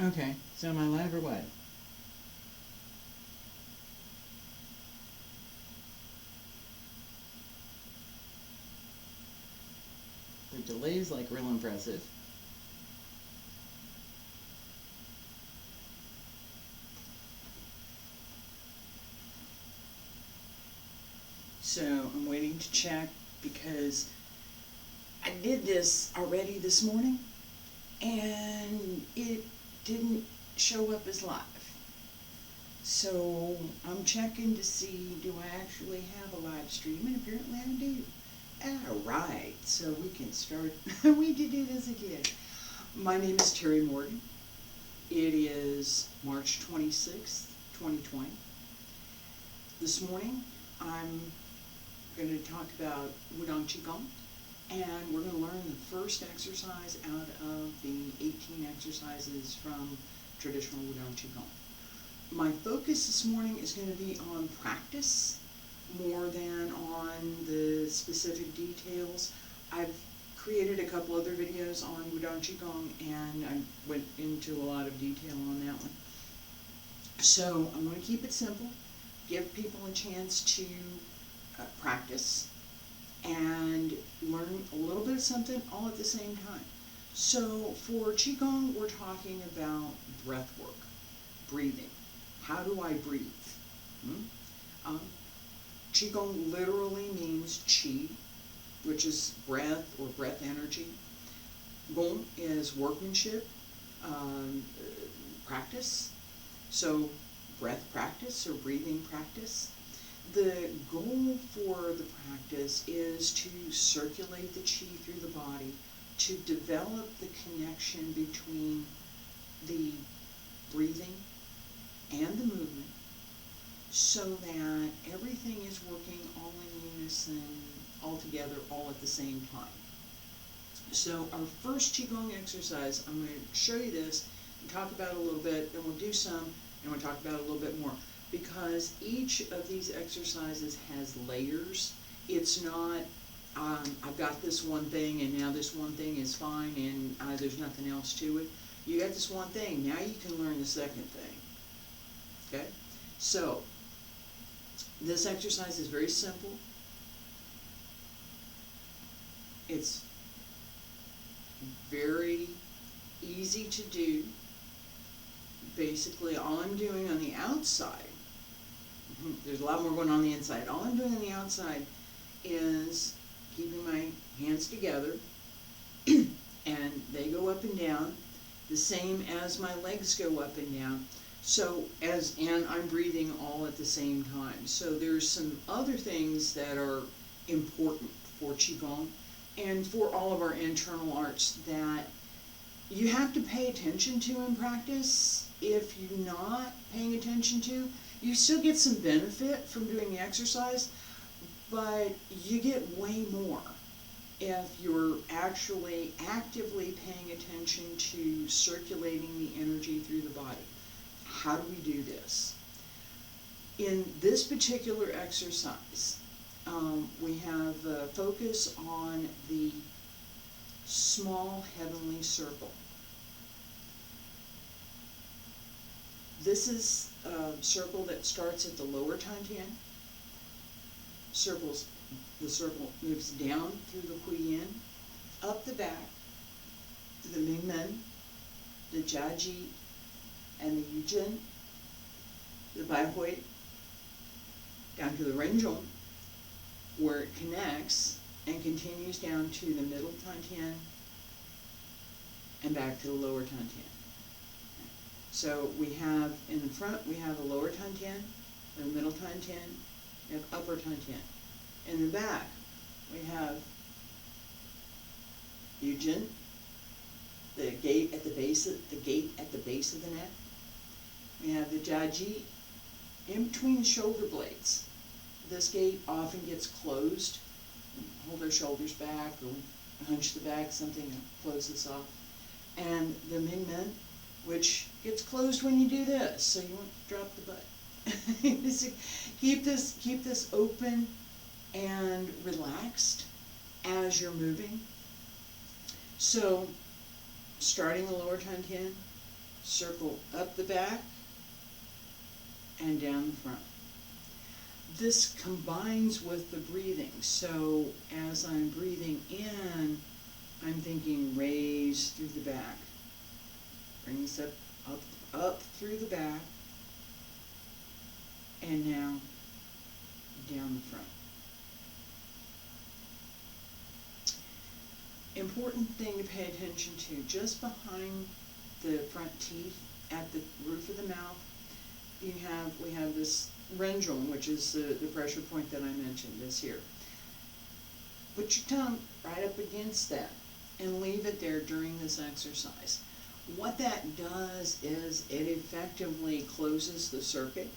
Okay, so am I live or what? The delay is like real impressive. So I'm waiting to check because I did this already this morning and it didn't show up as live. So I'm checking to see, do I actually have a live stream? And apparently I do. Alright, so we can start. We can do this again. My name is Terry Morgan. It is March 26th, 2020. This morning I'm going to talk about Wudang Qigong, and we're going to learn the first exercise out of the 18 exercises from traditional Wudang Qigong. My focus this morning is going to be on practice more than on the specific details. I've created a couple other videos on Wudang Qigong and I went into a lot of detail on that one. So I'm going to keep it simple, give people a chance to practice and learn a little bit of something all at the same time. So for Qigong, we're talking about breath work, breathing. How do I breathe? Qigong literally means qi, which is breath or breath energy. Gong is workmanship, practice. So breath practice or breathing practice. The goal for the practice is to circulate the qi through the body, to develop the connection between the breathing and the movement so that everything is working all in unison, all together, all at the same time. So our first Qigong exercise, I'm going to show you this and talk about it a little bit, then we'll do some, and we'll talk about it a little bit more. Because each of these exercises has layers. It's not, I've got this one thing and now this one thing is fine and there's nothing else to it. You got this one thing, now you can learn the second thing. Okay? So, this exercise is very simple. It's very easy to do. Basically, all I'm doing on the outside, there's a lot more going on the inside. All I'm doing on the outside is keeping my hands together and they go up and down the same as my legs go up and down. So and I'm breathing all at the same time. So there's some other things that are important for Qigong and for all of our internal arts that you have to pay attention to in practice. If you're not paying attention to, you still get some benefit from doing the exercise, but you get way more if you're actually actively paying attention to circulating the energy through the body. How do we do this? In this particular exercise, we have a focus on the small heavenly circle. This is a circle that starts at the lower Tantian. The circle moves down through the Huiyin, up the back to the Mingmen, the Jiaji, and the Yujin, the Baihui, down to the Renzhong, where it connects and continues down to the middle Tantian and back to the lower Tantian. So we have, in the front, we have a lower Tantian, a middle Tantian, we have upper Tantian. In the back, we have Yujin, the gate at the base of the neck. We have the Jiaji in between the shoulder blades. This gate often gets closed. Hold our shoulders back or hunch the back, something to close this off. And the Mingmen, which gets closed when you do this, so you won't drop the butt. keep this open and relaxed as you're moving. So, starting the lower Tantian, circle up the back and down the front. This combines with the breathing, so as I'm breathing in, I'm thinking raise through the back. Bring this up through the back, and now down the front. Important thing to pay attention to, just behind the front teeth at the roof of the mouth, we have this rendulum, which is the pressure point that I mentioned, is here. Put your tongue right up against that and leave it there during this exercise. What that does is it effectively closes the circuit.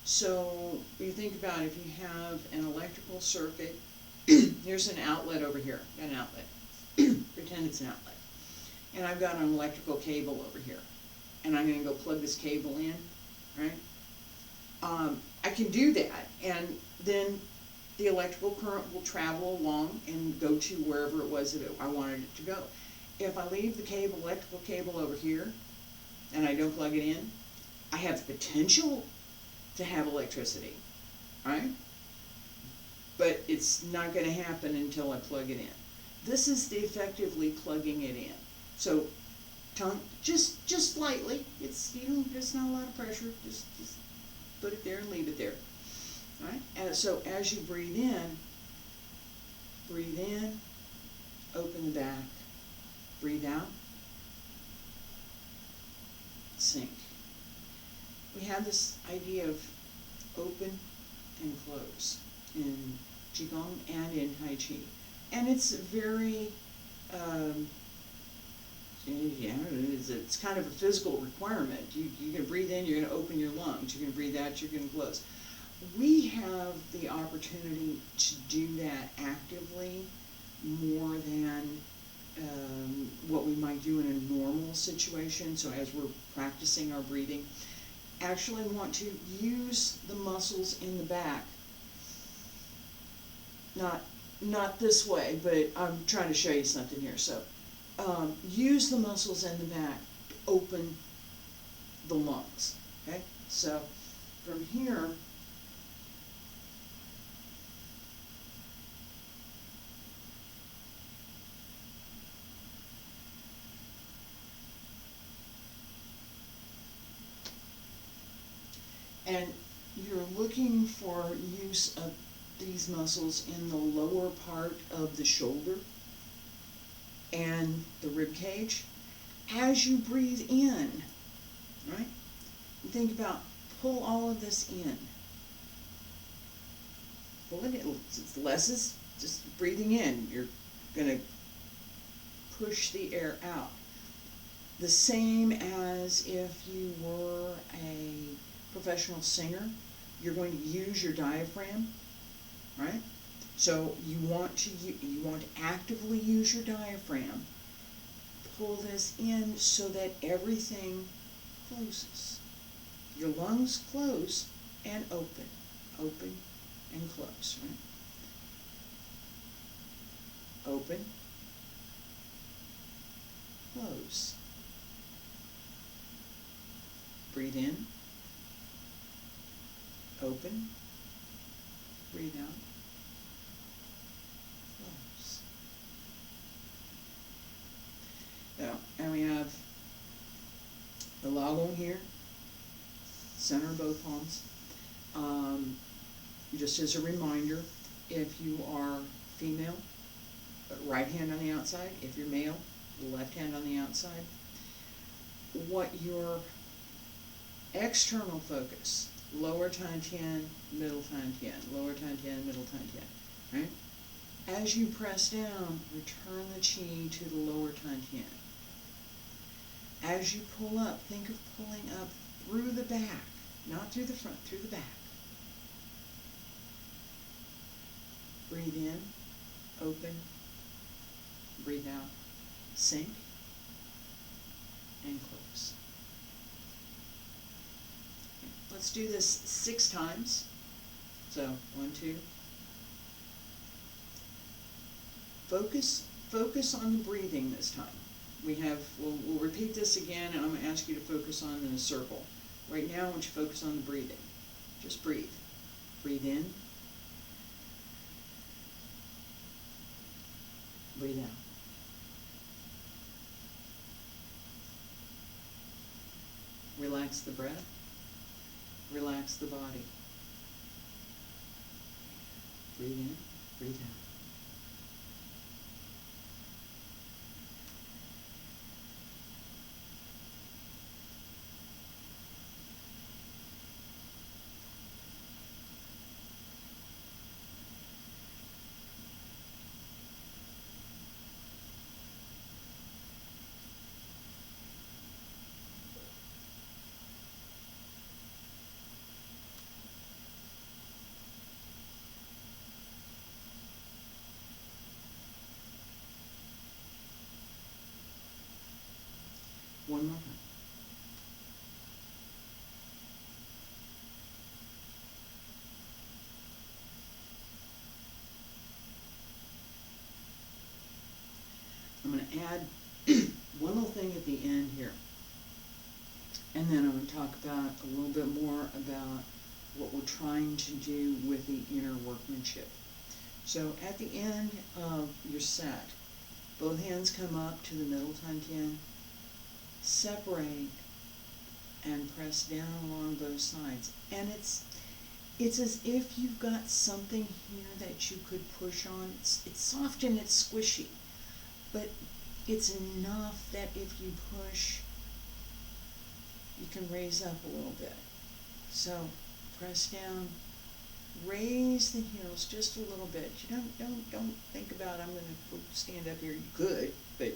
So you think about if you have an electrical circuit, here's an outlet over here, an outlet. Pretend it's an outlet. And I've got an electrical cable over here. And I'm going to go plug this cable in, right? I can do that, and then the electrical current will travel along and go to wherever it was that I wanted it to go. If I leave the electrical cable over here, and I don't plug it in, I have the potential to have electricity, right? But it's not going to happen until I plug it in. This is effectively plugging it in. So, tongue, just lightly. It's, there's not a lot of pressure. Just put it there and leave it there. All right? And so as you breathe in, open the back, breathe out, sink. We have this idea of open and close in Qigong and in Tai Chi. And it's very, it's kind of a physical requirement. You're going to breathe in, you're going to open your lungs. You're going to breathe out, you're going to close. We have the opportunity to do that actively more than what we might do in a normal situation. So as we're practicing our breathing, actually want to use the muscles in the back. Not this way, but I'm trying to show you something here. So use the muscles in the back to open the lungs. Okay? So from here, and you're looking for use of these muscles in the lower part of the shoulder and the rib cage. As you breathe in, right? Think about, pull all of this in. Pull it in. It's less is just breathing in. You're going to push the air out. The same as if you were a professional singer, you're going to use your diaphragm, right? So you want to actively use your diaphragm. Pull this in so that everything closes. Your lungs close and open and close, right? Open, close. Breathe in, open, breathe out, close. Now, and we have the logong here, center of both palms. Just as a reminder, if you are female, right hand on the outside. If you're male, left hand on the outside. What your external focus, lower Tantian, middle Tantian, lower Tantian, middle Tantian, right? As you press down, return the chi to the lower Tantian. As you pull up, think of pulling up through the back, not through the front, through the back. Breathe in, open, breathe out, sink, and close. Okay, let's do this 6 times. So 1, 2. Focus on the breathing this time. we'll repeat this again, and I'm going to ask you to focus on the circle. Right now, I want you to focus on the breathing. Just breathe. Breathe in. Breathe out. Relax the breath. Relax the body. Breathe in, breathe out. One more time. I'm going to add one little thing at the end here. And then I'm going to talk about a little bit more about what we're trying to do with the inner workmanship. So at the end of your set, both hands come up to the middle Tantian, separate, and press down along both sides. And it's as if you've got something here that you could push on. It's soft and it's squishy, but it's enough that if you push, you can raise up a little bit. So press down, raise the heels just a little bit. You don't think about, I'm going to stand up here. You could, but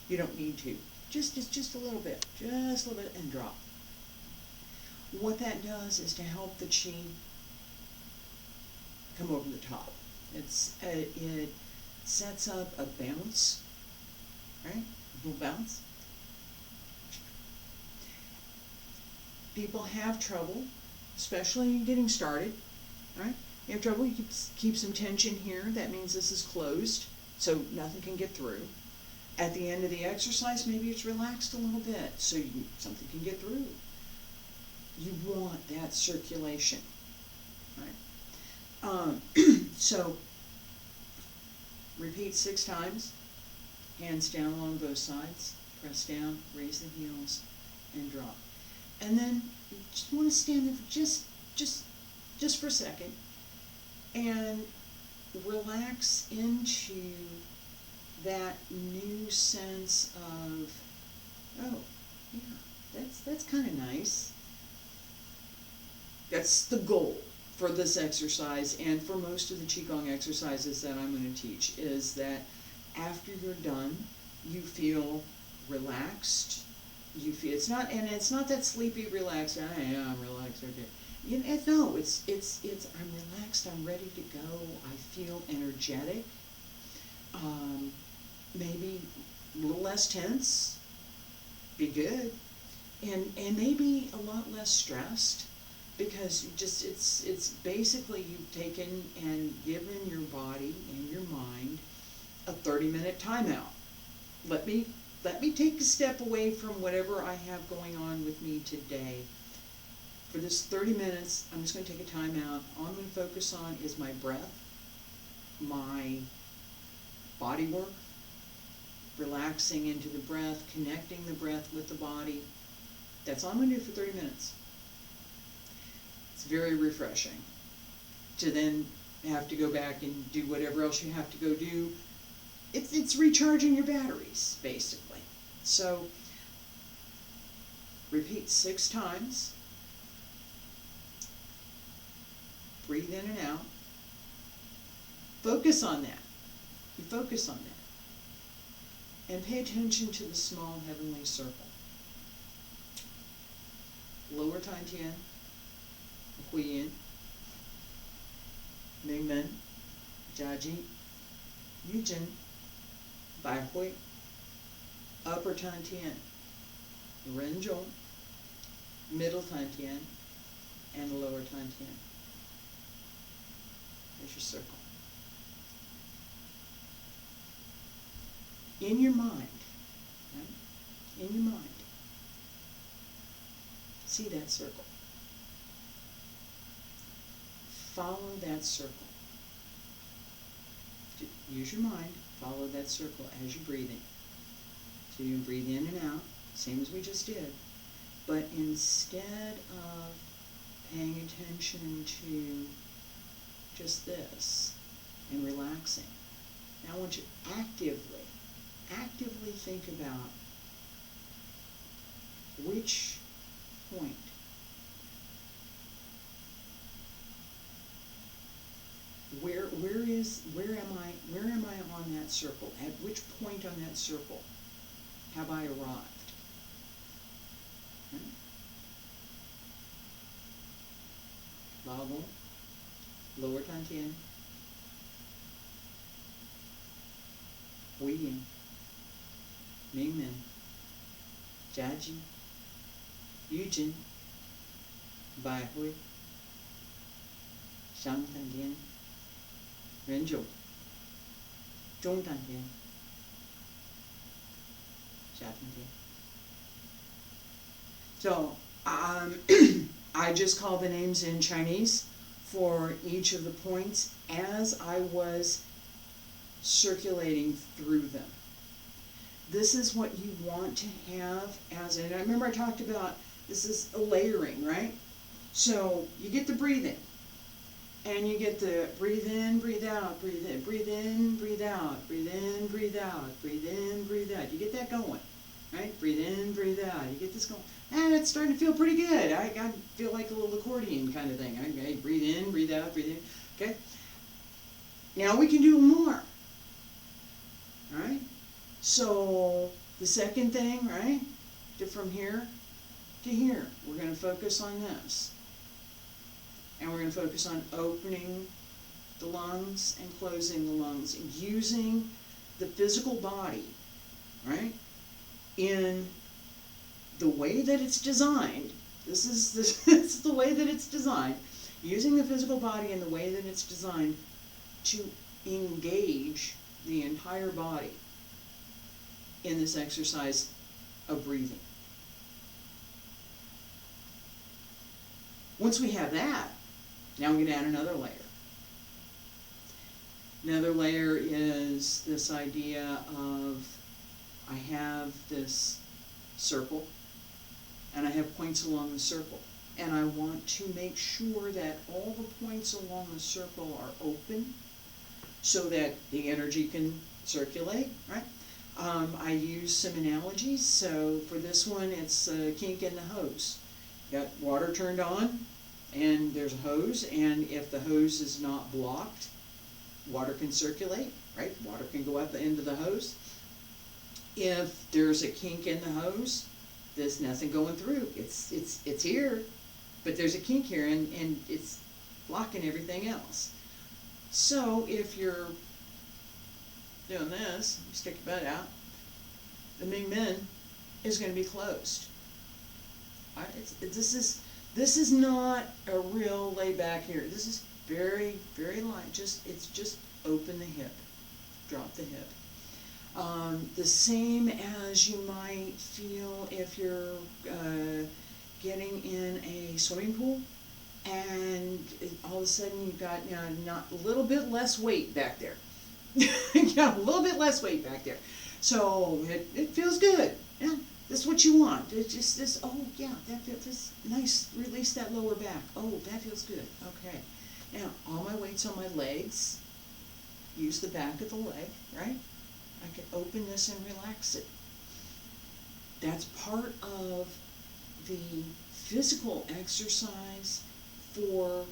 you don't need to. Just a little bit, just a little bit, and drop. What that does is to help the chi come over the top. It sets up a bounce, right? A little bounce. People have trouble, especially getting started, right? You have trouble, you keep some tension here. That means this is closed, so nothing can get through. At the end of the exercise, maybe it's relaxed a little bit, so something can get through. You want that circulation, right? So repeat 6 times. Hands down along both sides. Press down, raise the heels, and drop. And then you just want to stand there for just for a second and relax into that new sense of, oh, yeah, that's kind of nice. That's the goal for this exercise and for most of the Qigong exercises that I'm going to teach, is that after you're done, you feel relaxed. You feel it's not that sleepy relaxed. Yeah, I'm relaxed. Okay. No, it's I'm relaxed. I'm ready to go. I feel energetic. Maybe a little less tense. Be good, and maybe a lot less stressed, because it's basically you've taken and given your body and your mind a 30-minute timeout. Let me take a step away from whatever I have going on with me today. For this 30 minutes, I'm just going to take a time out. All I'm going to focus on is my breath, my body work, relaxing into the breath, connecting the breath with the body. That's all I'm going to do for 30 minutes. It's very refreshing to then have to go back and do whatever else you have to go do. It's recharging your batteries, basically. So repeat 6 times. Breathe in and out. Focus on that. You focus on that. And pay attention to the small heavenly circle. Lower Tantian, Huiyin, Mingmen, Jiaji, Yujin, Baihui, Upper Tantian, Renzhong, Middle Tantian, and Lower Tantian. There's your circle. In your mind, right? in your mind. See that circle. Follow that circle. Use your mind. Follow that circle as you breathe in. So you breathe in and out, same as we just did. But instead of paying attention to just this and relaxing, now I want you to actively think about which point where am I on that circle? At which point on that circle have I arrived? Lao Bo, lower Dantian, Hui Yin, Ming Men, Jia Ji, Yu Jin, Bai Hui, Shang Dantian, Ren Zhou, Zhong Dantian, Xia Dantian. So, I just call the names in Chinese for each of the points as I was circulating through them. This is what you want to have as, and I remember I talked about, this is a layering, right? So you get the breathing, and you get the breathe in, breathe out, breathe in, breathe in, breathe out, breathe in, breathe out, breathe in, breathe out. You get that going, right? Breathe in, breathe out. You get this going. And it's starting to feel pretty good. I feel like a little accordion kind of thing. Okay, breathe in, breathe out, breathe in. Okay. Now we can do more. All right. So the second thing, right, from here to here, we're going to focus on this. And we're going to focus on opening the lungs and closing the lungs, and using the physical body, right, in the way that it's designed. This is the way that it's designed. Using the physical body in the way that it's designed to engage the entire body in this exercise of breathing. Once we have that, now we're going to add another layer. Another layer is this idea of, I have this circle, and I have points along the circle. And I want to make sure that all the points along the circle are open so that the energy can circulate, right? I use some analogies. So for this one, it's a kink in the hose. You got water turned on, and there's a hose, and if the hose is not blocked, water can circulate, right? Water can go out the end of the hose. If there's a kink in the hose, there's nothing going through. It's here, but there's a kink here, and it's blocking everything else. So if you're doing this, you stick your butt out, the Ming Men is going to be closed. All right? This is not a real lay back here. This is very, very light. It's just open the hip, drop the hip. The same as you might feel if you're getting in a swimming pool, and all of a sudden you've got not a little bit less weight back there. You got a little bit less weight back there. So it feels good. Yeah, that's what you want. It's just this, oh yeah, that feels nice. Release that lower back. Oh, that feels good. Okay. Now, all my weight's on my legs. Use the back of the leg, right? I can open this and relax it. That's part of the physical exercise for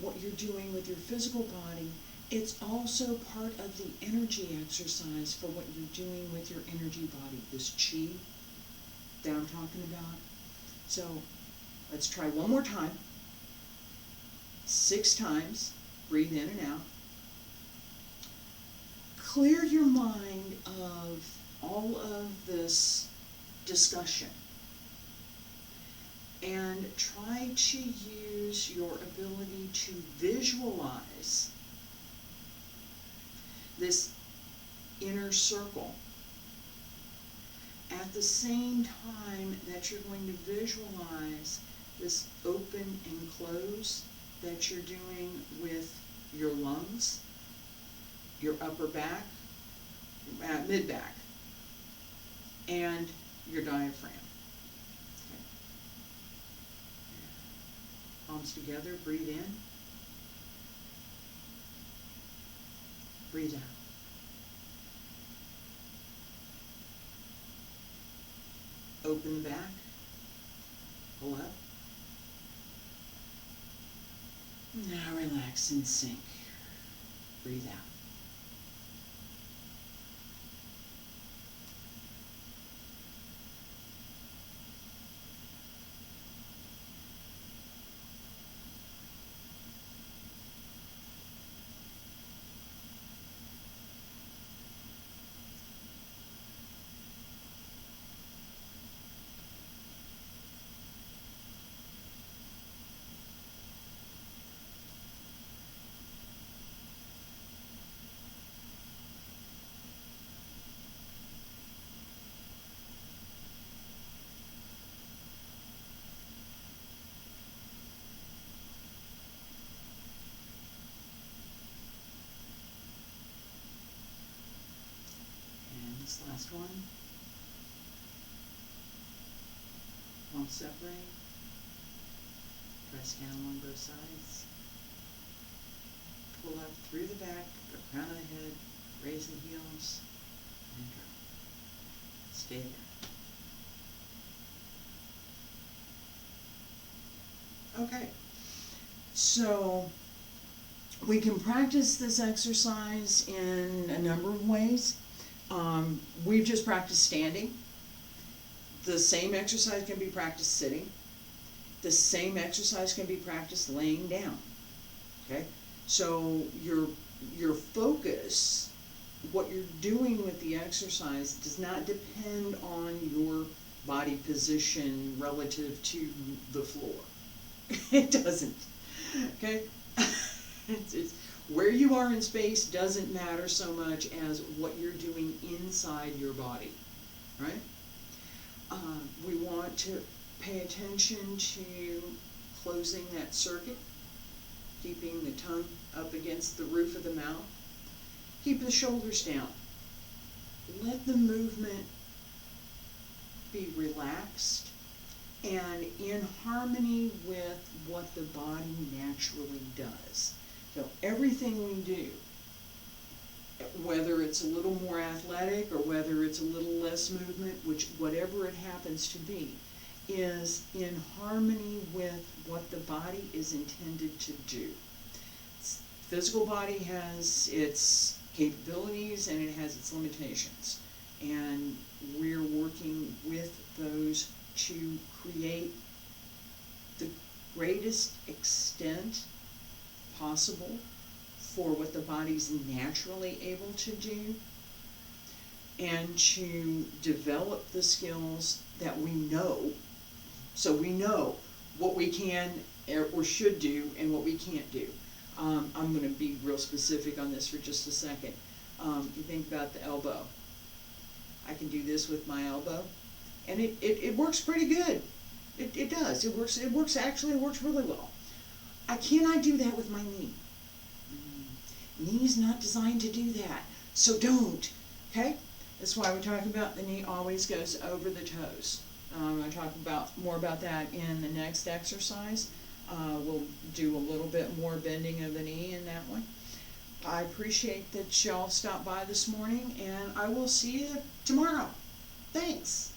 what you're doing with your physical body. It's also part of the energy exercise for what you're doing with your energy body, this chi that I'm talking about. So let's try one more time. 6 times. Breathe in and out. Clear your mind of all of this discussion and try to use your ability to visualize this inner circle at the same time that you're going to visualize this open and close that you're doing with your lungs, your upper back, mid-back, and your diaphragm. Okay. Palms together, breathe in, breathe out. Open the back, pull up. Now relax and sink. Breathe out. This last one. Won't separate. Press down on both sides. Pull up through the back, the crown of the head, raise the heels, and drop. Stay there. Okay. So we can practice this exercise in a number of ways. We've just practiced standing. The same exercise can be practiced sitting. The same exercise can be practiced laying down. Okay? So your focus, what you're doing with the exercise, does not depend on your body position relative to the floor. It doesn't. Okay? It's where you are in space doesn't matter so much as what you're doing inside your body, right? We want to pay attention to closing that circuit, keeping the tongue up against the roof of the mouth. Keep the shoulders down. Let the movement be relaxed and in harmony with what the body naturally does. So everything we do, whether it's a little more athletic or whether it's a little less movement, whatever it happens to be, is in harmony with what the body is intended to do. Physical body has its capabilities and it has its limitations. And we're working with those to create the greatest extent possible for what the body's naturally able to do, and to develop the skills that we know, so we know what we can or should do and what we can't do. I'm going to be real specific on this for just a second. You think about the elbow. I can do this with my elbow, and it works pretty good. It does. It works really well. Can I do that with my knee? Knee's not designed to do that, so don't. Okay? That's why we talk about the knee always goes over the toes. I talk more about that in the next exercise. We'll do a little bit more bending of the knee in that one. I appreciate that y'all stopped by this morning, and I will see you tomorrow. Thanks.